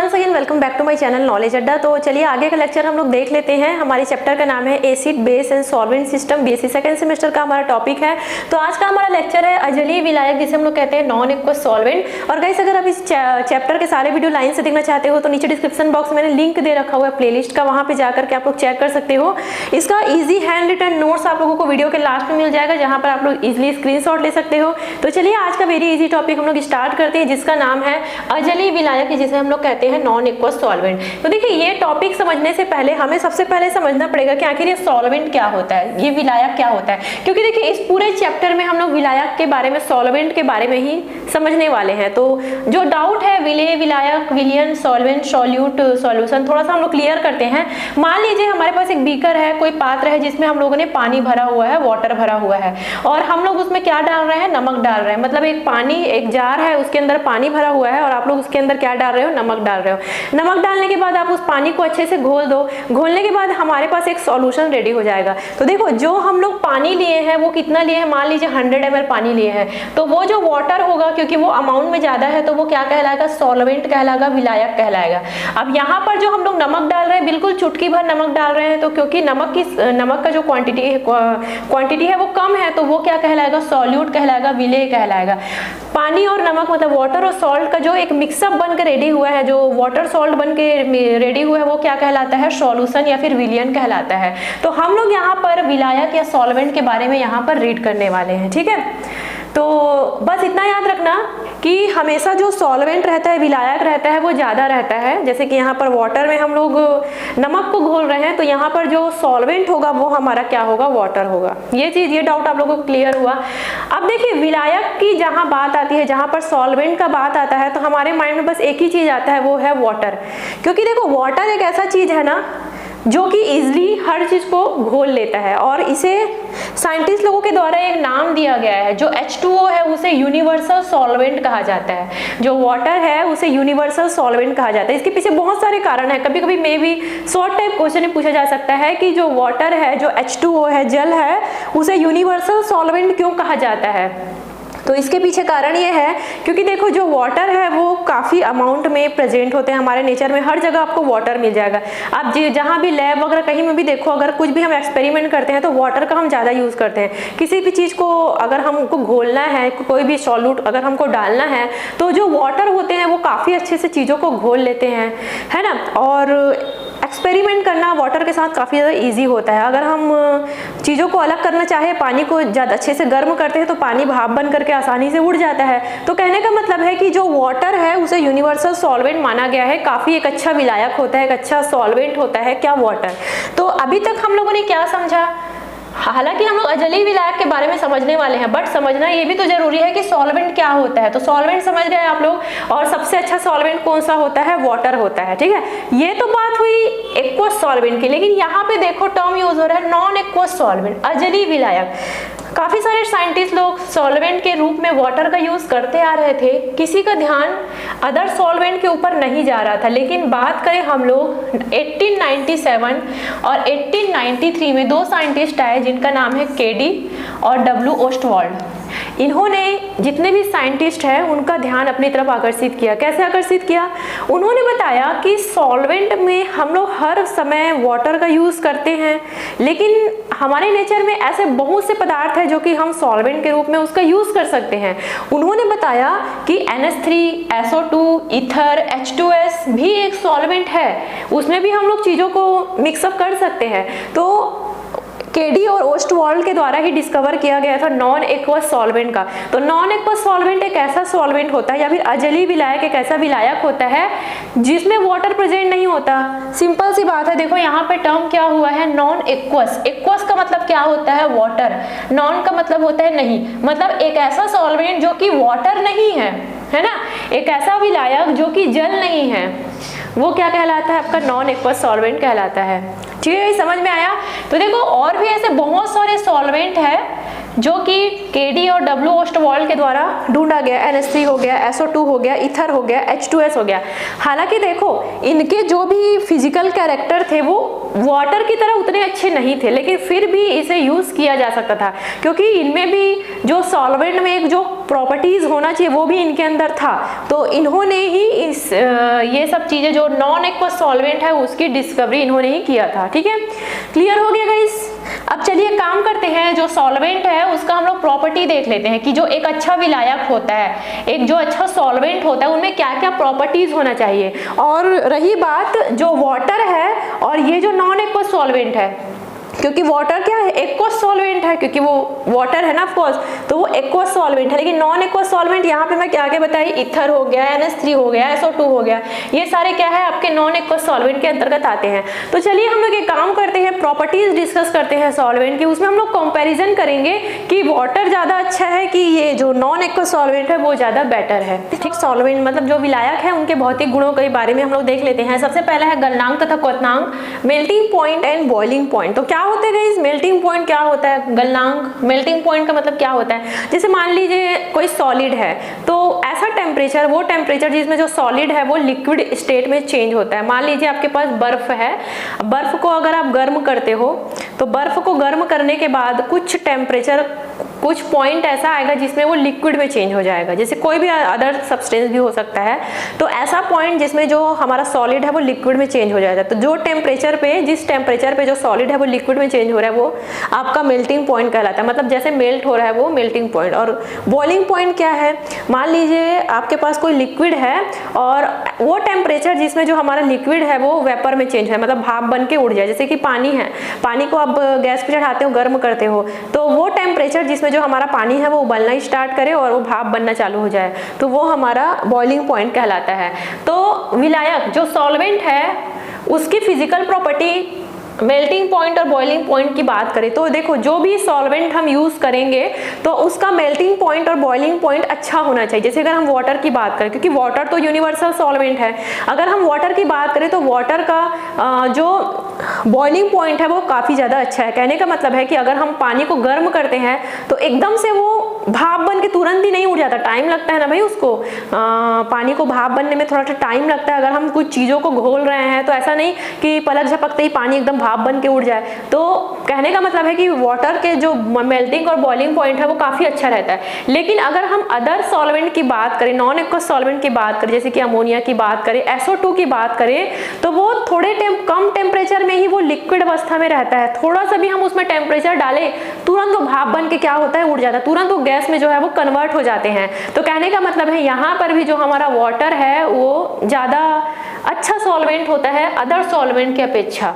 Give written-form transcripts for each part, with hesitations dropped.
Once again welcome back to my channel Knowledge Adda. तो चलिए आगे का लेक्चर हम लोग देख लेते हैं। हमारे चैप्टर का नाम है acid base and solvent system, BSc second semester का हमारा टॉपिक है। तो आज का हमारा लेक्चर है अजलीय विलायक, जिसे हम लोग कहते हैं नॉन एक्वस सॉल्वेंट। और गाइस, अगर आप इस चैप्टर के सारे वीडियो लाइन से देखना चाहते हो तो नीचे डिस्क्रिप्शन बॉक्स में मैंने लिंक दे रखा हुआ है प्लेलिस्ट का, वहां पे जाकर के आप लोग चेक कर सकते हो। इसका ईजी हैंड रिटन नोट्स आप लोगों को वीडियो के लास्ट में मिल जाएगा, जहां पर आप लोग इजिली स्क्रीनशॉट ले सकते हो। तो चलिए आज का वेरी इजी टॉपिक हम लोग स्टार्ट करते हैं, जिसका नाम है अजलीय विलायक, जिसे हम लोग कहते हैं नॉन एक्वस सॉल्वेंट। तो देखिए, ये टॉपिक समझने से पहले हमें सबसे पहले समझना पड़ेगा कि आखिर ये सॉल्वेंट क्या होता है, ये विलायक क्या होता है। क्योंकि देखिए, इस पूरे चैप्टर में हम लोग विलायक के बारे में, सॉल्वेंट के बारे में ही समझने वाले हैं। तो जो डाउट है विलेय, विलायक, विलियन, सॉल्वेंट, सॉल्यूट, सॉल्यूशन, थोड़ा सा हम लोग क्लियर करते हैं। मान लीजिए हमारे पास एक बीकर है, कोई पात्र है जिसमें हम लोगों ने पानी भरा हुआ है, वाटर भरा हुआ है, और हम लोग उसमें क्या डाल रहे हैं, नमक डाल रहे हैं। मतलब एक जार है, उसके अंदर पानी भरा हुआ है और आप लोग उसके अंदर क्या डाल रहे हो, नमक डाल रहे हो। नमक डालने के बाद आप उस पानी को अच्छे से घोल दो। घोलने के बाद हमारे पास एक सॉल्यूशन रेडी हो जाएगा। तो देखो, जो हम लोग पानी लिए हैं वो कितना लिए हैं, मान लीजिए 100 ml पानी लिए हैं, तो वो जो वाटर होगा, क्योंकि वो अमाउंट में ज्यादा है, तो वो क्या कहलाएगा, सॉल्वेंट कहलाएगा, विलायक कहलाएगा। अब यहाँ पर जो हम लोग नमक डाल रहे हैं, बिल्कुल चुटकी भर नमक डाल रहे हैं, तो क्योंकि नमक का जो क्वांटिटी है वो कम है, तो वो क्या कहलाएगा, सॉल्यूट कहलाएगा, विलेय कहलाएगा। पानी और नमक मतलब वाटर और सॉल्ट का जो एक मिक्सअप बनकर रेडी हुआ है, जो वाटर सॉल्ट बन के रेडी हुआ है, वो क्या कहलाता है, सॉल्यूशन या फिर विलियन कहलाता है। तो हम लोग यहाँ पर विलायक या सॉल्वेंट के बारे में यहाँ पर रीड करने वाले हैं, ठीक है। तो बस इतना याद रखना कि हमेशा जो सॉल्वेंट रहता है, विलायक रहता है, वो ज़्यादा रहता है। जैसे कि यहाँ पर वाटर में हम लोग नमक को घोल रहे हैं, तो यहाँ पर जो सॉल्वेंट होगा वो हमारा क्या होगा, वाटर होगा। ये डाउट आप लोगों को क्लियर हुआ। अब देखिए, विलायक की जहाँ बात आती है, जहाँ पर सॉल्वेंट का बात आता है, तो हमारे माइंड में बस एक ही चीज़ आता है, वो है वाटर। क्योंकि देखो, वाटर एक ऐसा चीज़ है ना जो कि इजिली हर चीज को घोल लेता है, और इसे साइंटिस्ट लोगों के द्वारा एक नाम दिया गया है। जो H2O है उसे यूनिवर्सल सॉल्वेंट कहा जाता है, जो वाटर है उसे यूनिवर्सल सॉल्वेंट कहा जाता है। इसके पीछे बहुत सारे कारण है। कभी कभी मे भी शॉर्ट टाइप क्वेश्चन पूछा जा सकता है कि जो वाटर है, जो H2O है, जल है, उसे यूनिवर्सल सॉल्वेंट क्यों कहा जाता है। तो इसके पीछे कारण ये है क्योंकि देखो, जो वाटर है वो काफ़ी अमाउंट में प्रेजेंट होते हैं हमारे नेचर में। हर जगह आपको वाटर मिल जाएगा। आप जहाँ भी लैब वगैरह कहीं में भी देखो, अगर कुछ भी हम एक्सपेरिमेंट करते हैं तो वाटर का हम ज़्यादा यूज़ करते हैं। किसी भी चीज़ को अगर हमको घोलना है, कोई भी सॉल्यूट अगर हमको डालना है, तो जो वाटर होते हैं वो काफ़ी अच्छे से चीज़ों को घोल लेते हैं, है ना। और एक्सपेरिमेंट करना वाटर के साथ काफ़ी ज़्यादा इजी होता है। अगर हम चीज़ों को अलग करना चाहे, पानी को ज़्यादा अच्छे से गर्म करते हैं, तो पानी भाप बन करके आसानी से उड़ जाता है। तो कहने का मतलब है कि जो वाटर है उसे यूनिवर्सल सॉल्वेंट माना गया है। काफ़ी एक अच्छा विलायक होता है, एक अच्छा सॉल्वेंट होता है क्या, वाटर। तो अभी तक हम लोगों ने क्या समझा, हालांकि हम लोग अजलीय विलायक के बारे में समझने वाले हैं, बट समझना ये भी तो जरूरी है कि सॉल्वेंट क्या होता है। तो सॉल्वेंट समझ गए आप लोग, और सबसे अच्छा सॉल्वेंट कौन सा होता है, वाटर होता है, ठीक है। ये तो बात हुई एक्वस सॉल्वेंट की, लेकिन यहाँ पे देखो टर्म यूज हो रहा है नॉन एक्वस सॉल्वेंट, अजलीय विलायक। काफी सारे साइंटिस्ट लोग सॉल्वेंट के रूप में वाटर का यूज करते आ रहे थे, किसी का ध्यान अदर सॉल्वेंट के ऊपर नहीं जा रहा था। लेकिन बात करें हम लोग 1897 और 1893 में दो साइंटिस्ट आए जिनका नाम है केडी और डब्ल्यू ओस्टवाल्ड। इन्होंने जितने भी साइंटिस्ट हैं उनका ध्यान अपनी तरफ आकर्षित किया। कैसे आकर्षित किया, उन्होंने बताया कि सॉल्वेंट में हम लोग हर समय वाटर का यूज करते हैं, लेकिन हमारे नेचर में ऐसे बहुत से पदार्थ हैं जो कि हम सॉल्वेंट के रूप में उसका यूज कर सकते हैं। उन्होंने बताया कि NH3, SO2, ईथर, H2S भी एक सॉल्वेंट है, उसमें भी हम लोग चीजों को मिक्सअप कर सकते हैं। तो केडी और ओस्टवाल्ड के द्वारा ही डिस्कवर किया गया था नॉन एक्वस सॉल्वेंट का। तो नॉन एक्वस सॉल्वेंट एक ऐसा सॉल्वेंट होता है, या फिर अजलीय विलायक एक ऐसा विलायक होता है जिसमें वाटर प्रेजेंट नहीं होता। सिंपल सी बात है, देखो यहाँ पे टर्म क्या हुआ है, नॉन एक्वस। एक्वस का मतलब क्या होता है, वाटर। नॉन का मतलब होता है नहीं, मतलब एक ऐसा सॉल्वेंट जो कि वाटर नहीं है ना, एक ऐसा विलायक जो कि जल नहीं है, वो क्या कहलाता है, आपका नॉन एक्वस सॉल्वेंट कहलाता है। ठीक है, समझ में आया। तो देखो, और भी ऐसे बहुत सारे सॉल्वेंट है जो कि केडी और डब्ल्यू ओस्टवाल्ड के द्वारा ढूंढा गया। NH3 हो गया, SO2 हो गया, ईथर हो गया, H2S हो गया। हालांकि देखो, इनके जो भी फिजिकल कैरेक्टर थे वो वाटर की तरह उतने अच्छे नहीं थे, लेकिन फिर भी इसे यूज किया जा सकता था, क्योंकि इनमें भी जो सॉल्वेंट में एक जो प्रॉपर्टीज होना चाहिए वो भी इनके अंदर था। तो इन्होंने ही ये सब चीजें जो नॉन एक्वस सॉल्वेंट है उसकी डिस्कवरी इन्होंने ही किया था। ठीक है, क्लियर हो गया गाइस। अब चलिए काम करते हैं, जो सॉल्वेंट है उसका हम लोग प्रॉपर्टी देख लेते हैं कि जो एक अच्छा विलायक होता है, एक जो अच्छा सॉल्वेंट होता है, उनमें क्या क्या प्रॉपर्टीज होना चाहिए। और रही बात जो वाटर है और ये जो नॉन एक्वस सॉल्वेंट है, क्योंकि वाटर क्या है, एक्वस सॉल्वेंट है, क्योंकि वो वाटर है ना ऑफ कोर्स, तो वो एक्वस सॉल्वेंट है। लेकिन नॉन एक्वस सॉल्वेंट यहाँ पे मैं क्या क्या बताई, ईथर हो गया, NH3 हो गया, SO2 हो गया, ये सारे क्या है आपके नॉन एक्वस सॉल्वेंट के अंतर्गत आते हैं। तो चलिए हम लोग एक काम करते हैं, प्रॉपर्टीज डिस्कस करते हैं सॉल्वेंट की, उसमें हम लोग कंपेरिजन करेंगे कि वाटर ज्यादा अच्छा है कि ये जो नॉन एक्वस सॉल्वेंट है वो ज्यादा बेटर है। ठीक, सॉल्वेंट मतलब जो विलायक है उनके भौतिक गुणों के बारे में हम लोग देख लेते हैं। सबसे पहला है गलनांक तथा क्वथनांक, melting point and boiling point. तो क्या होते हैं इस मेल्टिंग पॉइंट, क्या होता है गलनांक, मेल्टिंग पॉइंट का मतलब क्या होता है। जैसे मान लीजिए कोई सॉलिड है, तो ऐसा टेम्परेचर, वो टेम्परेचर जिसमें जो सॉलिड है वो लिक्विड स्टेट में चेंज होता है। मान लीजिए आपके पास बर्फ है, बर्फ को अगर आप गर्म करते हो तो बर्फ को गर्म करने के बाद कुछ टेम्परेचर, कुछ पॉइंट ऐसा आएगा जिसमें वो लिक्विड में चेंज हो जाएगा, जैसे कोई भी अदर सब्सटेंस भी हो सकता है। तो ऐसा पॉइंट जिसमें जो हमारा सॉलिड है वो लिक्विड में चेंज हो जाएगा। तो जो टेम्परेचर पे, जिस टेम्परेचर पे जो सॉलिड है वो लिक्विड में चेंज हो रहा है वो आपका मेल्टिंग पॉइंट कहलाता है। मतलब जैसे मेल्ट हो रहा है वो मेल्टिंग पॉइंट। और बॉइलिंग पॉइंट क्या है, मान लीजिए आपके पास कोई लिक्विड है और वो टेम्परेचर जिसमें जो हमारा लिक्विड है वो वेपर में चेंज है, मतलब भाप बन के उड़ जाए। जैसे कि पानी है, पानी को आप गैस पे चढ़ाते हो, गर्म करते हो, तो वो टेम्परेचर जिसमें जो हमारा पानी है वो उबलना स्टार्ट करे और वो भाप बनना चालू हो जाए, तो वो हमारा बॉइलिंग पॉइंट कहलाता है। तो विलायक जो सॉल्वेंट है उसकी फिजिकल प्रॉपर्टी, मेल्टिंग पॉइंट और बॉइलिंग पॉइंट की बात करें तो देखो, जो भी सॉल्वेंट हम यूज करेंगे तो उसका मेल्टिंग पॉइंट और बॉइलिंग पॉइंट अच्छा होना चाहिए। जैसे अगर हम वाटर की बात करें, क्योंकि वाटर तो यूनिवर्सल सॉल्वेंट है, अगर हम वाटर की बात करें तो वाटर का जो बॉइलिंग पॉइंट है वो काफी ज्यादा अच्छा है। कहने का मतलब है कि अगर हम पानी को गर्म करते हैं तो एकदम से वो भाप बन के तुरंत ही नहीं उड़ जाता, टाइम लगता है ना भाई उसको, पानी को भाप बनने में थोड़ा सा टाइम लगता है। अगर हम कुछ चीजों को घोल रहे हैं तो ऐसा नहीं कि पलक झपकते ही पानी एकदम भाप बन के उड़ जाए। तो कहने का मतलब है कि वाटर के जो मेल्टिंग और बॉइलिंग पॉइंट है वो काफी अच्छा रहता है। लेकिन अगर हम अदर सॉल्वेंट की बात करें, नॉन एक्वस सॉल्वेंट की बात करें, जैसे कि अमोनिया की बात करें, SO2 की बात करें, तो वो थोड़े कम टेम्परेचर में ही वो लिक्विड अवस्था में रहता है। थोड़ा सा भी हम उसमें टेम्परेचर डालें तुरंत वो भाप बन के क्या होता है, उड़ जाता है, तुरंत वो गैस में जो है वो कन्वर्ट हो जाते हैं। तो कहने का मतलब है यहाँ पर भी जो हमारा वाटर है वो ज्यादा अच्छा सॉल्वेंट होता है अदर सॉल्वेंट की अपेक्षा।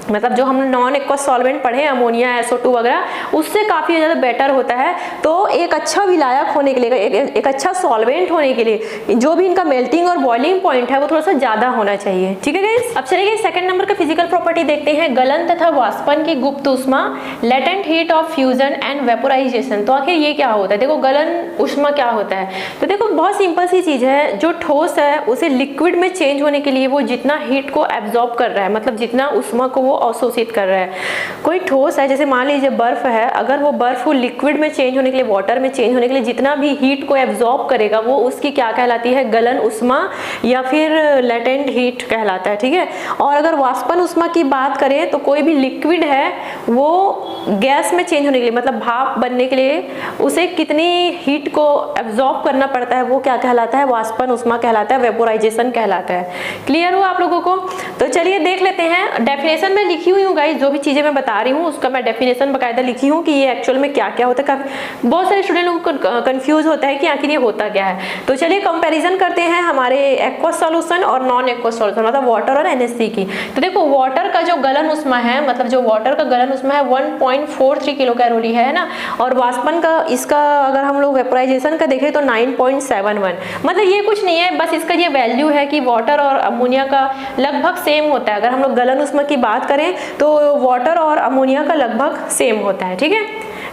मतलब जो हम नॉन एक्वस सॉल्वेंट पढ़े, अमोनिया, SO2 वगैरह, उससे काफी ज्यादा बेटर होता है। तो एक अच्छा विलायक होने के लिए, एक अच्छा सॉल्वेंट होने के लिए जो भी इनका मेल्टिंग और बॉइलिंग पॉइंट है वो थोड़ा सा ज्यादा होना चाहिए। ठीक है गाइस, अब चलिए सेकंड नंबर का फिजिकल प्रॉपर्टी देखते हैं, गलन तथा वाष्पन की गुप्त ऊष्मा, latent heat of fusion and vaporisation. तो आखिर ये क्या होता है, देखो गलन ऊष्मा क्या होता है। तो देखो बहुत सिंपल सी चीज है, जो ठोस है उसे लिक्विड में चेंज होने के लिए वो जितना हीट को एब्जॉर्ब कर रहा है, मतलब जितना ऊष्मा को वो अवशोषित कर रहा है। कोई ठोस है, जैसे मान लीजिए बर्फ है, अगर वो बर्फ को लिक्विड में चेंज होने के लिए, वाटर में चेंज होने के लिए जितना भी हीट को एब्जॉर्ब करेगा वो उसकी क्या कहलाती है, गलन ऊष्मा या फिर लेटेंट हीट कहलाता है। ठीक है, और अगर वाष्पन ऊष्मा की बात करें तो कोई भी लिक्विड है वो गैस में चेंज होने के लिए, मतलब भाप बनने के लिए उसे कितनी हीट को एब्जॉर्ब करना पड़ता है वो क्या कहलाता है, वाष्पन ऊष्मा कहलाता है, वेपोराइजेशन कहलाता है। क्लियर हुआ आप लोगों को। तो चलिए देख लेते हैं, डेफिनेशन में लिखी हुई हूँ गाइस, जो भी चीजें मैं बता रही हूँ उसका मैं डेफिनेशन बकायदा लिखी हूँ कि ये एक्चुअल में क्या क्या होता है। काफी बहुत सारे स्टूडेंट लोगों को कंफ्यूज होता है कि आखिर ये होता क्या है। तो चलिए कंपैरिजन करते हैं हमारे एक्वस सॉल्यूशन और नॉन एक्वस सॉल्यूशन, मतलब वाटर और NH3 की। तो देखो वाटर का जो गलन ऊष्मा है, मतलब जो वाटर का गलन ऊष्मा है 1.43 किलो कैलोरी है ना, और वाष्पन का, इसका अगर हम लोग वेपोराइजेशन का देखें तो 9.71। मतलब ये कुछ नहीं है, बस इसका ये वैल्यू है कि वाटर और अमोनिया का लगभग सेम होता है। अगर हम लोग गलन ऊष्मा की बात करें तो वाटर और अमोनिया का लगभग सेम होता है। ठीक है,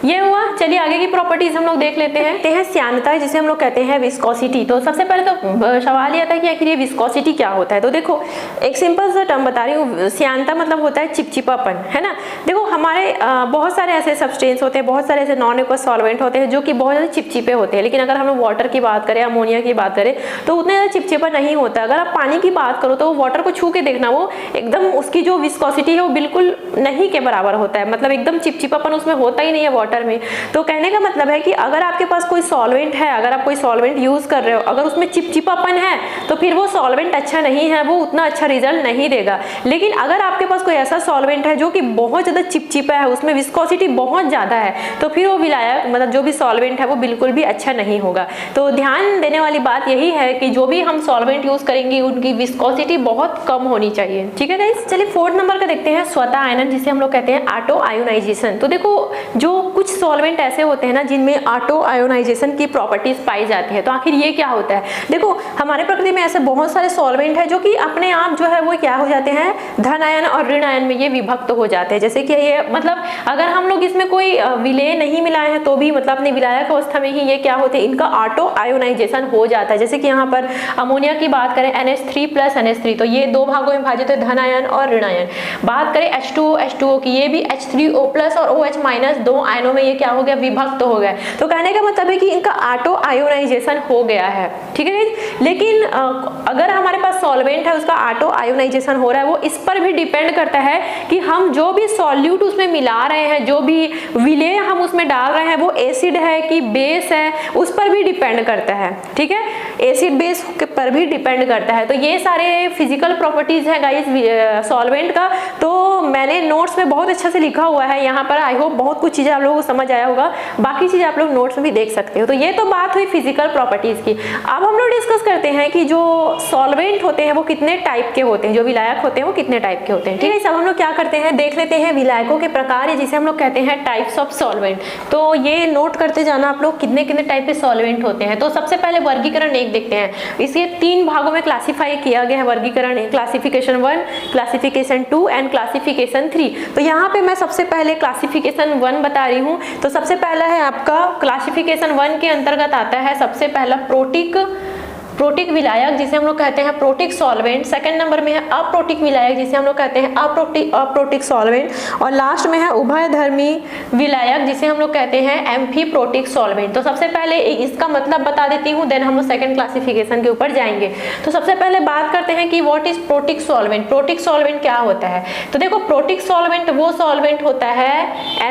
ये हुआ। चलिए आगे की प्रॉपर्टीज हम लोग देख लेते हैं श्यानता, जिसे हम लोग कहते हैं विस्कोसिटी। तो सबसे पहले तो सवाल ये आता है कि आखिर ये विस्कोसिटी क्या होता है। तो देखो एक सिंपल सा टर्म बता रही हूँ, श्यानता मतलब होता है चिपचिपापन, है ना। देखो हमारे बहुत सारे ऐसे सब्सटेंस होते हैं, बहुत सारे ऐसे नॉन एक्वस सॉल्वेंट होते हैं जो कि बहुत ज़्यादा चिपचिपे होते हैं, लेकिन अगर हम लोग वाटर की बात करें, अमोनिया की बात करें तो उतने ज़्यादा चिपचिपा नहीं होता। अगर आप पानी की बात करो तो वाटर को छू के देखना, वो एकदम उसकी जो विस्कोसिटी है वो बिल्कुल नहीं के बराबर होता है, मतलब एकदम चिपचिपापन उसमें होता ही नहीं है वाटर में। तो कहने का मतलब है कि अगर आपके पास कोई सॉल्वेंट है, अगर आप कोई सॉल्वेंट यूज कर रहे हो, अगर उसमें चिपचिपापन है तो फिर वो सॉल्वेंट अच्छा नहीं है, वो उतना अच्छा रिजल्ट नहीं देगा। लेकिन अगर आपके पास कोई ऐसा सॉल्वेंट है जो कि बहुत ज्यादा चिपचिपा है, उसमें विस्कोसिटी बहुत ज्यादा है, तो फिर वो विलायक मतलब जो भी सॉल्वेंट है वो बिल्कुल भी अच्छा नहीं होगा। तो ध्यान देने वाली बात यही है कि जो भी हम सॉल्वेंट यूज करेंगे उनकी विस्कोसिटी बहुत कम होनी चाहिए। ठीक है गाइस, चलिए 4th नंबर का देखते हैं, स्वतः आयनन, जिसे हम लोग कहते हैं ऑटो आयोनाइजेशन। तो देखो जो कुछ सॉल्वेंट ऐसे होते हैं ना जिनमें ऑटो आयोनाइजेशन की प्रॉपर्टीज पाई जाती है, तो आखिर ये क्या होता है? देखो हमारे प्रकृति में ऐसे बहुत सारे सॉल्वेंट है जो कि अपने आप जो है वो क्या हो जाते हैं, धन आयन और ऋण आयन में ये विभक्त हो जाते हैं। जैसे कि ये मतलब अगर हम लोग इसमें कोई विलेय नहीं मिलाए हैं तो भी मतलब अपने विलायक अवस्था में ही ये क्या होते हैं, इनका ऑटो आयोनाइजेशन हो जाता है। जैसे कि यहाँ पर अमोनिया की बात करें NH3 + NH3, तो ये दो भागों में विभाजित है, धन आयन और ऋण आयन। बात करें H2O की, ये भी H3O+ और OH- दो आयनों में ये क्या हो गया, विभक्त हो गया। तो कहने का मतलब है कि इनका ऑटो आयोनाइजेशन हो गया है। ठीक है, लेकिन अगर हमारे पास सॉल्वेंट है उसका ऑटो आयोनाइजेशन हो रहा है, वो इस पर भी डिपेंड करता है कि हम जो भी सॉल्यूट उसमें मिला रहे हैं, जो भी विलेय हम उसमें डाल रहे हैं वो एसिड है कि बेस है, उस पर भी डिपेंड करता है। ठीक है, एसिड बेस पर भी डिपेंड करता है। तो ये सारे फिजिकल प्रॉपर्टीज है गाइस सॉल्वेंट का। तो मैंने नोट्स में बहुत अच्छा से लिखा हुआ है यहाँ पर, आई होप बहुत कुछ चीजें आप लोगों को समझ आया होगा, बाकी चीजें आप लोग नोट्स में भी देख सकते हो। तो ये तो बात हुई फिजिकल प्रॉपर्टीज की। अब हम लोग डिस्कस करते हैं कि जो सॉल्वेंट होते हैं वो कितने टाइप के होते हैं, जो विलायक होते हैं वो कितने टाइप के होते हैं। ठीक है, सब हम लोग क्या करते हैं, देख लेते हैं विलायकों के प्रकार, जिसे हम लोग कहते हैं टाइप्स ऑफ सॉल्वेंट। तो ये नोट करते जाना आप लोग कितने कितने टाइप के सॉल्वेंट होते हैं। तो सबसे पहले वर्गीकरण 1 देखते हैं। इसे 3 भागों में क्लासिफाई किया गया है वर्गीकरण, क्लासिफिकेशन 1, क्लासिफिकेशन 2 एंड क्लासिफिकेशन 3। तो यहाँ पे मैं सबसे पहले क्लासिफिकेशन 1 बता रही हूँ। तो सबसे पहला है आपका क्लासिफिकेशन 1 के अंतर्गत आता है सबसे पहला प्रोटिक विलायक, जिसे हम लोग कहते हैं प्रोटिक सॉल्वेंट। सेकंड नंबर में है अप्रोटिक विलायक, जिसे हम लोग कहते हैं अप्रोटिक सॉल्वेंट। और लास्ट में है उभयधर्मी विलायक, जिसे हम लोग कहते हैं एम्फीप्रोटिक सॉल्वेंट। तो सबसे पहले इसका मतलब बता देती हूँ, देन हम लोग सेकंड क्लासिफिकेशन के ऊपर जाएंगे। तो सबसे पहले बात करते हैं कि what is protic solvent. Protic solvent क्या होता है? तो देखो प्रोटिक सॉल्वेंट वो सॉल्वेंट होता है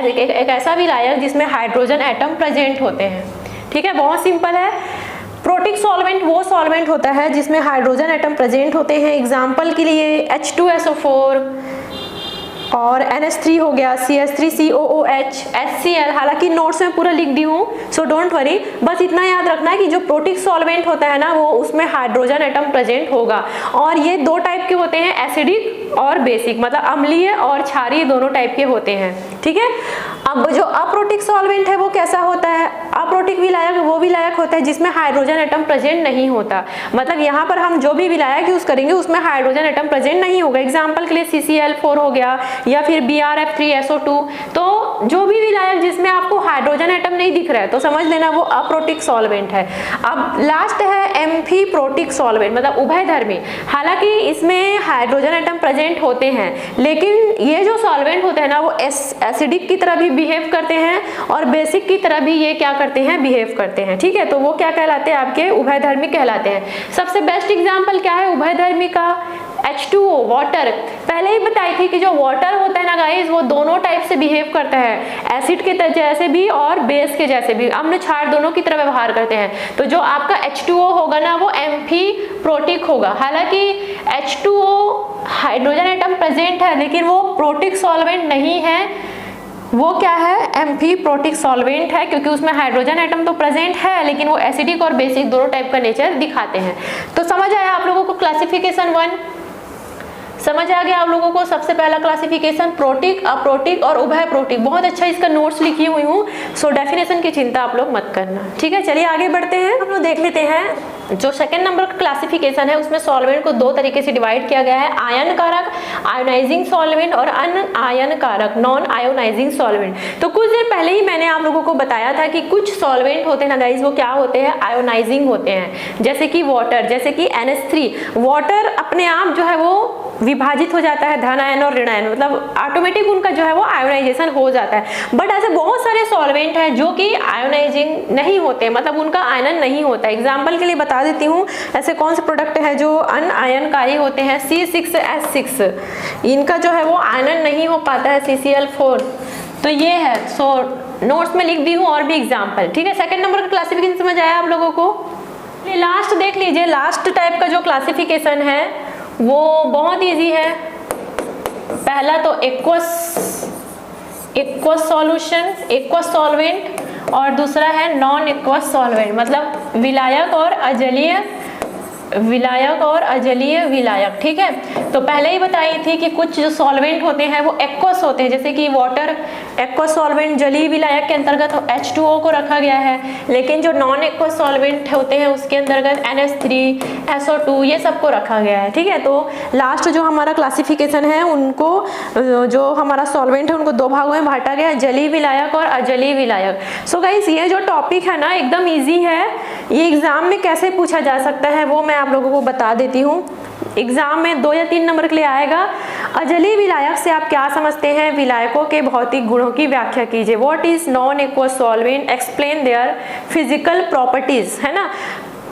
एक ऐसा विलायक जिसमें हाइड्रोजन एटम प्रेजेंट होते हैं। ठीक है, बहुत सिंपल है। प्रोटिक सॉल्वेंट वो सॉल्वेंट होता है जिसमें हाइड्रोजन एटम प्रेजेंट होते हैं। एग्जाम्पल के लिए H2SO4 और NH3 हो गया, CH3COOH, HCl। हालांकि नोट्स में पूरा लिख दी हूँ, सो डोंट वरी, बस इतना याद रखना है कि जो प्रोटिक सॉल्वेंट होता है ना वो उसमें हाइड्रोजन एटम प्रेजेंट होगा। और ये 2 टाइप के होते हैं, एसिडिक और बेसिक, मतलब अम्लीय और क्षारीय दोनों टाइप के होते हैं। ठीक है, अब जो अप्रोटिक सॉल्वेंट है वो कैसा होता है? अप्रोटिक विलायक वो विलायक होता है जिसमें हाइड्रोजन एटम प्रेजेंट नहीं होता, मतलब यहाँ पर हम जो भी विलायक यूज करेंगे उसमें हाइड्रोजन एटम प्रेजेंट नहीं होगा। एग्जाम्पल के लिए CCl4 हो गया या फिर BrF3SO2। तो जो भी विलायक जिसमें आपको हाइड्रोजन एटम नहीं दिख रहा है तो समझ लेना वो अप्रोटिक सॉल्वेंट है। अब लास्ट है एम्फीप्रोटिक सॉल्वेंट, मतलब उभयधर्मी। हालांकि इसमें हाइड्रोजन एटम प्रेजेंट होते हैं, लेकिन ये जो सॉल्वेंट होते हैं ना वो एसिडिक की तरह भी बिहेव करते हैं और बेसिक की तरह भी ये क्या करते हैं, बिहेव करते हैं। ठीक है, तो वो क्या कहलाते हैं, आपके उभयधर्मी कहलाते हैं। सबसे बेस्ट एग्जाम्पल क्या है उभयधर्मी का? H2O water. पहले ही बताई थी कि जो वाटर होता है ना गाइस वो दोनों टाइप से बिहेव करता है, एसिड के जैसे भी और बेस के जैसे भी, अम्ल क्षार दोनों की तरह व्यवहार करते हैं। तो जो आपका H2O होगा ना वो एम्फीप्रोटिक होगा। हालांकि H2O हाइड्रोजन एटम प्रेजेंट है लेकिन वो प्रोटिक सॉल्वेंट नहीं है, वो क्या है, एम्फीप्रोटिक सॉल्वेंट है, क्योंकि उसमें हाइड्रोजन एटम तो प्रेजेंट है लेकिन वो एसिडिक और बेसिक दोनों टाइप का नेचर दिखाते हैं। तो समझ आया आप लोगों को क्लासिफिकेशन 1? समझ आ गया आप लोगों को? सबसे पहला क्लासिफिकेशन प्रोटिक, अप्रोटिक और उभय प्रोटिक। बहुत अच्छा इसका नोट्स लिखी हुई हूँ, सो डेफिनेशन की चिंता आप लोग मत करना। ठीक है, चलिए आगे बढ़ते हैं। हम लोग देख लेते हैं जो सेकंड नंबर का क्लासिफिकेशन है उसमें सॉल्वेंट को 2 तरीके से डिवाइड किया गया है, आयन कारक आयोनाइजिंग सॉल्वेंट और अनआयन कारक नॉन आयोनाइजिंग सॉल्वेंट। तो कुछ देर पहले ही मैंने आप लोगों को बताया था कि कुछ सॉल्वेंट होते हैं ना गाइस वो क्या होते हैं, आयोनाइजिंग होते हैं। जैसे कि वाटर, जैसे कि NH3। वाटर अपने आप जो है वो विभाजित हो जाता है धन आयन और ऋण आयन, मतलब ऑटोमेटिक उनका जो है वो आयोनाइजेशन हो जाता है। बट ऐसे बहुत सारे सॉल्वेंट हैं जो कि आयोनाइजिंग नहीं होते, मतलब उनका आयनन नहीं होता। एग्जाम्पल के लिए बता देती हूँ, ऐसे कौन से प्रोडक्ट हैं जो अनआयनकारी होते हैं, C6H6, इनका जो है वो आयनन नहीं हो पाता है CCl4, तो ये है। सो नोट्स में लिख दी हूँ और भी एग्जाम्पल, ठीक है। सेकंड नंबर का क्लासिफिकेशन समझ आया आप लोगों को। लास्ट देख लीजिए, लास्ट टाइप का जो क्लासिफिकेशन है वो बहुत इजी है। पहला तो एक्वस सॉल्यूशन, एक्वस सॉल्वेंट, और दूसरा है नॉन एक्वस सॉल्वेंट, मतलब विलायक और अजलीय विलायक, ठीक है। तो पहले ही बताई थी कि कुछ जो सॉल्वेंट होते हैं वो एक्वस होते हैं, जैसे कि वाटर एक्वस सॉल्वेंट जलीय विलायक के अंतर्गत H2O को रखा गया है, लेकिन जो नॉन एक्वस सॉल्वेंट होते हैं उसके अंतर्गत NH3, SO2 ये सबको रखा गया है, ठीक है। तो लास्ट जो हमारा क्लासिफिकेशन है उनको, जो हमारा सॉल्वेंट है उनको दो भागों में बांटा गया है, जलीय विलायक और अजलीय विलायक। सो गाइस ये जो टॉपिक है ना एकदम ईजी है, ये एग्जाम में कैसे पूछा जा सकता है वो मैं आप लोगों को बता देती हूँ। एग्जाम में 2 या 3 नंबर के लिए आएगा। अजलीय विलायक से आप क्या समझते हैं, विलायकों के भौतिक गुणों की व्याख्या कीजिए। What is non aqueous solvent, explain their physical properties, है ना।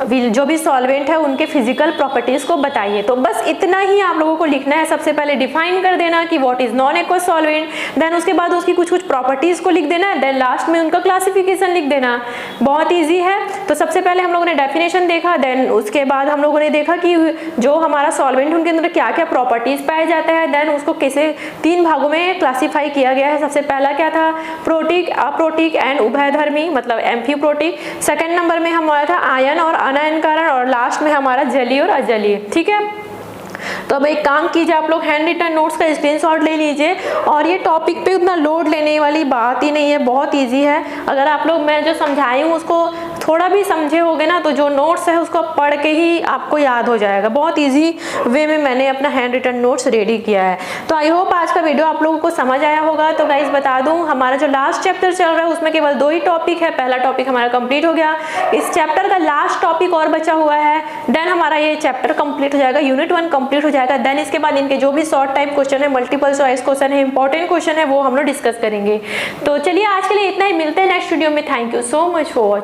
जो भी सॉल्वेंट है उनके फिजिकल प्रॉपर्टीज को बताइए। तो बस इतना ही आप लोगों को लिखना है। सबसे पहले डिफाइन कर देना कि what is non aqueous solvent, then उसके बाद उसकी कुछ प्रॉपर्टीज को लिख देना, देन लास्ट में उनका क्लासिफिकेशन लिख देना। बहुत इजी है। तो सबसे पहले हम लोगों ने डेफिनेशन देखा, देन उसके बाद हम लोगों ने देखा कि जो हमारा सॉल्वेंट उनके अंदर क्या क्या प्रॉपर्टीज पाए जाते हैं, देन उसको कैसे 3 भागों में क्लासीफाई किया गया है। सबसे पहला क्या था, प्रोटिक, अप्रोटिक एंड उभयधर्मी, मतलब एम्फीप्रोटिक। सेकंड नंबर में हमारा था आयन और अनायन कारण, और लास्ट में हमारा जलीय और अजलीय, ठीक है। तो अब एक काम कीजिए, आप लोग हैंड रिटन नोट्स का स्क्रीनशॉट ले लीजिए, और ये टॉपिक पे उतना लोड लेने वाली बात ही नहीं है, बहुत इजी है। अगर आप लोग मैं जो समझाई हूँ उसको थोड़ा भी समझे होगे ना, तो जो नोट्स है उसको पढ़ के ही आपको याद हो जाएगा। बहुत इजी वे में मैंने अपना हैंड रिटन नोट्स रेडी किया है। तो आई होप आज का वीडियो आप लोगों को समझ आया होगा। तो गाइज बता दूं, हमारा जो लास्ट चैप्टर चल रहा है उसमें केवल 2 ही टॉपिक है। पहला टॉपिक हमारा कंप्लीट हो गया, इस चैप्टर का लास्ट टॉपिक और बचा हुआ है, देन हमारा ये चैप्टर कंप्लीट हो जाएगा, यूनिट 1 कंप्लीट हो जाएगा। देन इसके बाद इनके जो भी शॉर्ट टाइप क्वेश्चन है, मल्टीपल चॉइस क्वेश्चन है, इंपॉर्टेंट क्वेश्चन है, वो हम लोग डिस्कस करेंगे। तो चलिए आज के लिए इतना ही, मिलते हैं नेक्स्ट वीडियो में। Thank you so much for watching.